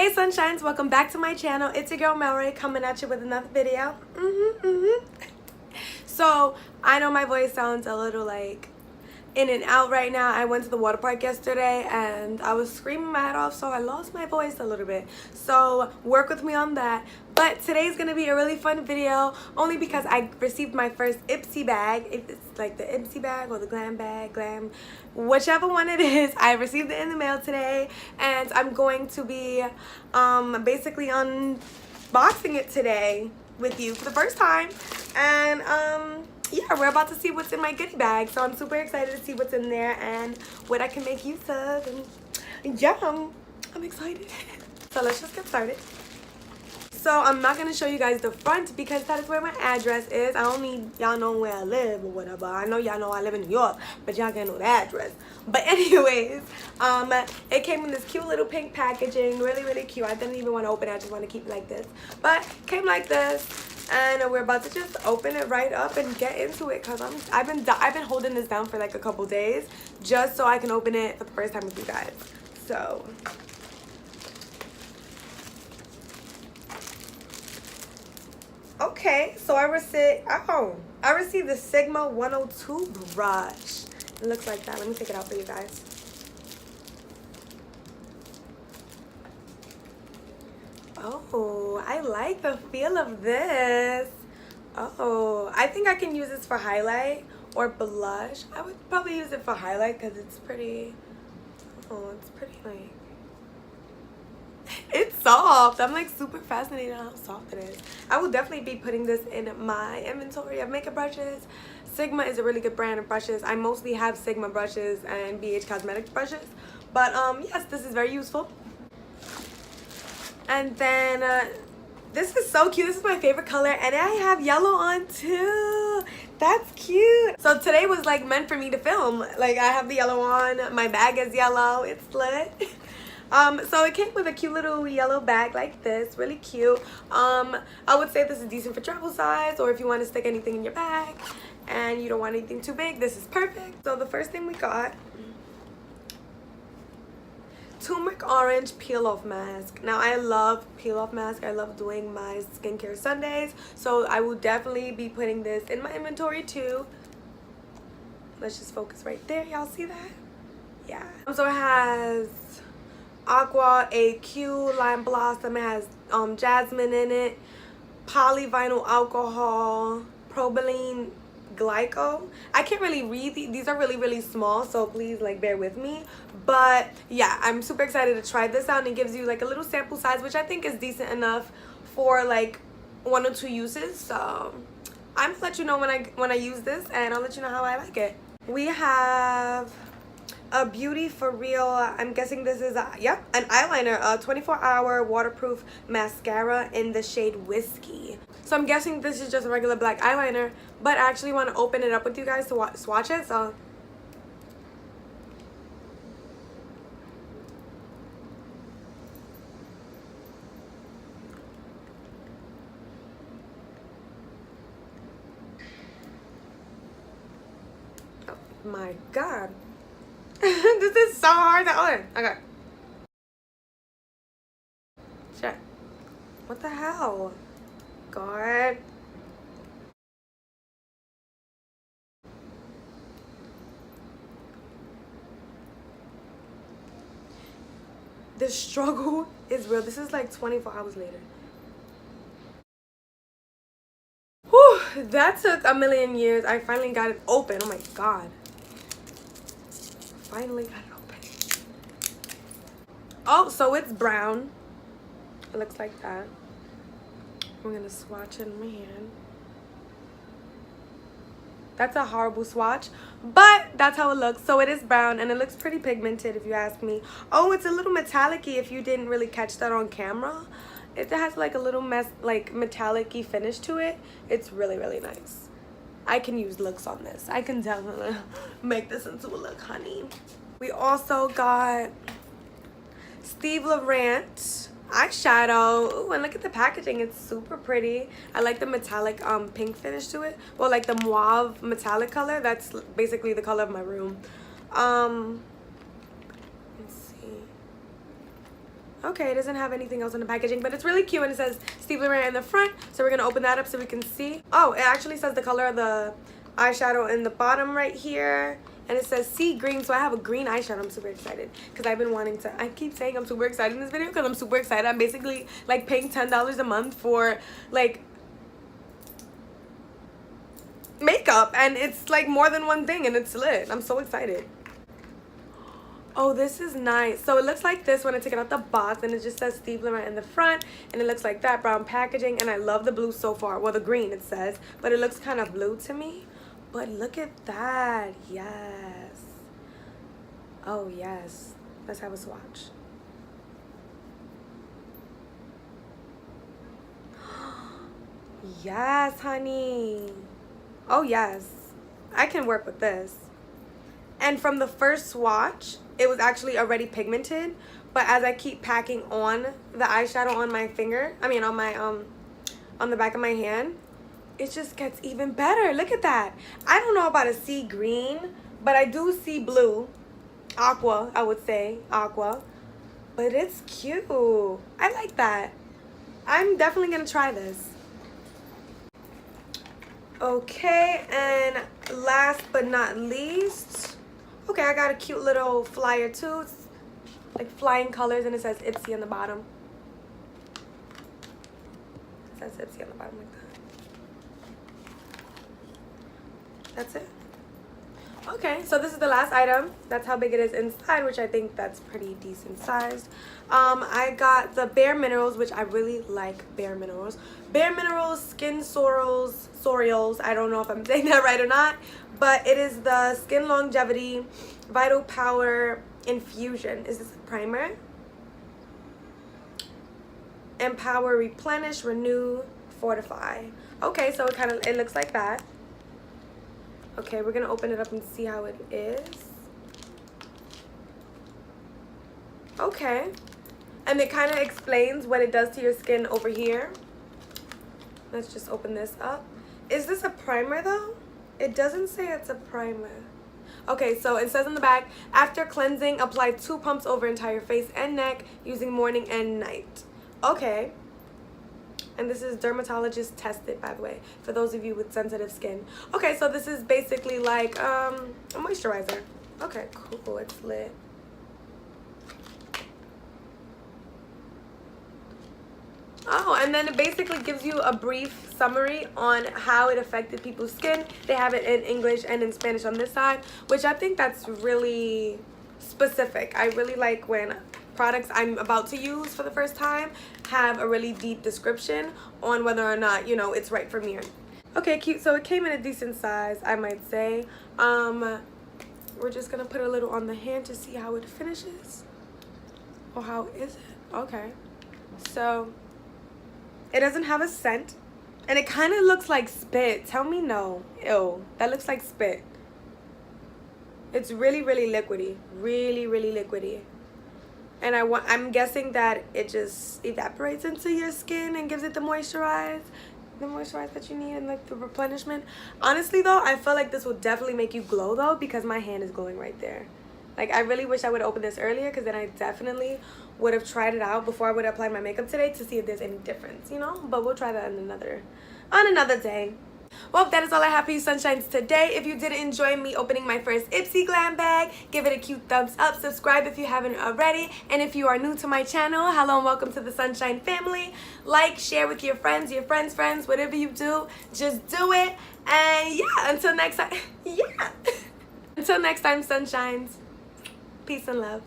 Hey sunshines, welcome back to my channel. It's your girl Melray coming at you with another video. So I know my voice sounds a little like in and out right now. I went to the water park yesterday and I was screaming my head off, so I lost my voice a little bit. So work with me on that. But today's gonna be a really fun video only because I received my first Ipsy bag. If it's like the Ipsy bag or the glam bag, whichever one it is, I received it in the mail today, and I'm going to be basically unboxing it today with you for the first time. And yeah, we're about to see what's in my goodie bag, so I'm super excited to see what's in there and what I can make use of. And yeah, I'm excited. So let's just get started. So I'm not going to show you guys the front because that is where my address is. I don't need y'all know where I live or whatever. I know y'all know I live in New York, but y'all can't know the address. But anyways, it came in this cute little pink packaging, really cute. I didn't even want to open it. I just want to keep it like this. But it came like this, and we're about to just open it right up and get into it because I've been holding this down for like a couple days just so I can open it for the first time with you guys. So okay, so I received the Sigma 102 brush. It looks like that. Let me take it out for you guys. Oh, I like the feel of this. Oh, I think I can use this for highlight or blush. I would probably use it for highlight because it's pretty, it's pretty like, it's soft. I'm like super fascinated on how soft it is. I will definitely be putting this in my inventory of makeup brushes. Sigma is a really good brand of brushes. I mostly have Sigma brushes and BH Cosmetics brushes, but yes, this is very useful. And then this is so cute. This is my favorite color, and I have yellow on too. That's cute. So today was like meant for me to film. Like I have the yellow on, my bag is yellow, it's lit. So it came with a cute little yellow bag like this, really cute. I would say this is decent for travel size, or if you want to stick anything in your bag and you don't want anything too big, this is perfect. So the first thing we got, turmeric orange peel off mask. Now I love peel off mask. I love doing my skincare Sundays, so I will definitely be putting this in my inventory too. Let's just focus right there. Y'all see that? Yeah. So it has Aqua AQ, Lime Blossom. It has jasmine in it, polyvinyl alcohol, propylene glycol. I can't really read these are really small, so please like bear with me. But yeah, I'm super excited to try this out, and it gives you like a little sample size, which I think is decent enough for like 1 or 2 uses. So I'm gonna let you know when I use this, and I'll let you know how I like it. We have a Beauty for Real, I'm guessing this is an eyeliner, a 24-hour waterproof mascara in the shade Whiskey. So I'm guessing this is just a regular black eyeliner, but I actually want to open it up with you guys to swatch it. So oh my god. This is so hard to open. Okay. Shit. What the hell? God. The struggle is real. This is like 24 hours later. Whew, that took a million years. I finally got it open. Oh my god. Finally got it open. Oh, so it's brown. It looks like that. I'm gonna swatch it in my hand. That's a horrible swatch, but that's how it looks. So it is brown, and it looks pretty pigmented if you ask me. Oh, it's a little metallic-y if you didn't really catch that on camera. It has like a little metallic-y finish to it. It's really nice. I can use looks on this. I can definitely make this into a look, honey. We also got Steve Laurent eyeshadow. Ooh, and look at the packaging. It's super pretty. I like the metallic pink finish to it. Well, like the mauve metallic color. That's basically the color of my room. Let's see. Okay, it doesn't have anything else in the packaging, but it's really cute, and it says Steve Laurent in the front. So we're gonna open that up so we can see. Oh, it actually says the color of the eyeshadow in the bottom right here, and it says sea green. So I have a green eyeshadow. I'm super excited because I've been wanting to. I keep saying I'm super excited in this video because I'm super excited. I'm basically like paying $10 a month for like makeup, and it's like more than one thing, and it's lit. I'm so excited. Oh, this is nice. So it looks like this when I take it out the box, and it just says Steve Laurent in the front, and it looks like that, brown packaging, and I love the blue so far. Well, the green it says, but it looks kind of blue to me. But look at that. Yes. Oh, yes. Let's have a swatch. Yes, honey. Oh, yes. I can work with this. And from the first swatch, it was actually already pigmented, but as I keep packing on the eyeshadow on my finger, on my on the back of my hand, it just gets even better. Look at that. I don't know about a sea green, but I do see blue. Aqua, I would say. Aqua. But it's cute. I like that. I'm definitely going to try this. Okay, and last but not least, okay, I got a cute little flyer too. It's like flying colors, and it says Ipsy on the bottom. It says Ipsy on the bottom like that. That's it. Okay, so this is the last item. That's how big it is inside, which I think that's pretty decent sized. I got the Bare Minerals, which I really like Bare Minerals. Bare Minerals Skin Sorials. I don't know if I'm saying that right or not, but it is the Skin Longevity Vital Power Infusion. Is this a primer? Empower, Replenish, Renew, Fortify. Okay, so it looks like that. Okay, we're gonna open it up and see how it is. Okay, and it kind of explains what it does to your skin over here. Let's just open this up. Is this a primer though? It doesn't say it's a primer. Okay, so it says on the back, after cleansing, apply 2 pumps over entire face and neck using morning and night. Okay. And this is dermatologist tested, by the way, for those of you with sensitive skin. Okay, so this is basically like a moisturizer. Okay, cool. It's lit. Oh, and then it basically gives you a brief summary on how it affected people's skin. They have it in English and in Spanish on this side, which I think that's really specific. I really like when products I'm about to use for the first time have a really deep description on whether or not, you know, it's right for me. Okay, cute. So it came in a decent size, I might say. We're just gonna put a little on the hand to see how it finishes. Or how is it? Okay. So it doesn't have a scent, and it kind of looks like spit. Tell me no. Ew, that looks like spit. It's really, really liquidy. Really, really liquidy. And I'm guessing that it just evaporates into your skin and gives it the moisturize that you need and like the replenishment. Honestly though, I feel like this will definitely make you glow though, because my hand is glowing right there. Like, I really wish I would open this earlier, because then I definitely would have tried it out before I would apply my makeup today to see if there's any difference, you know? But we'll try that on another day. Well, that is all I have for you sunshines today. If you did enjoy me opening my first Ipsy glam bag, give it a cute thumbs up. Subscribe if you haven't already. And if you are new to my channel, hello and welcome to the Sunshine family. Like, share with your friends, friends, whatever you do, just do it. And yeah, until next time, Until next time, sunshines. Peace and love.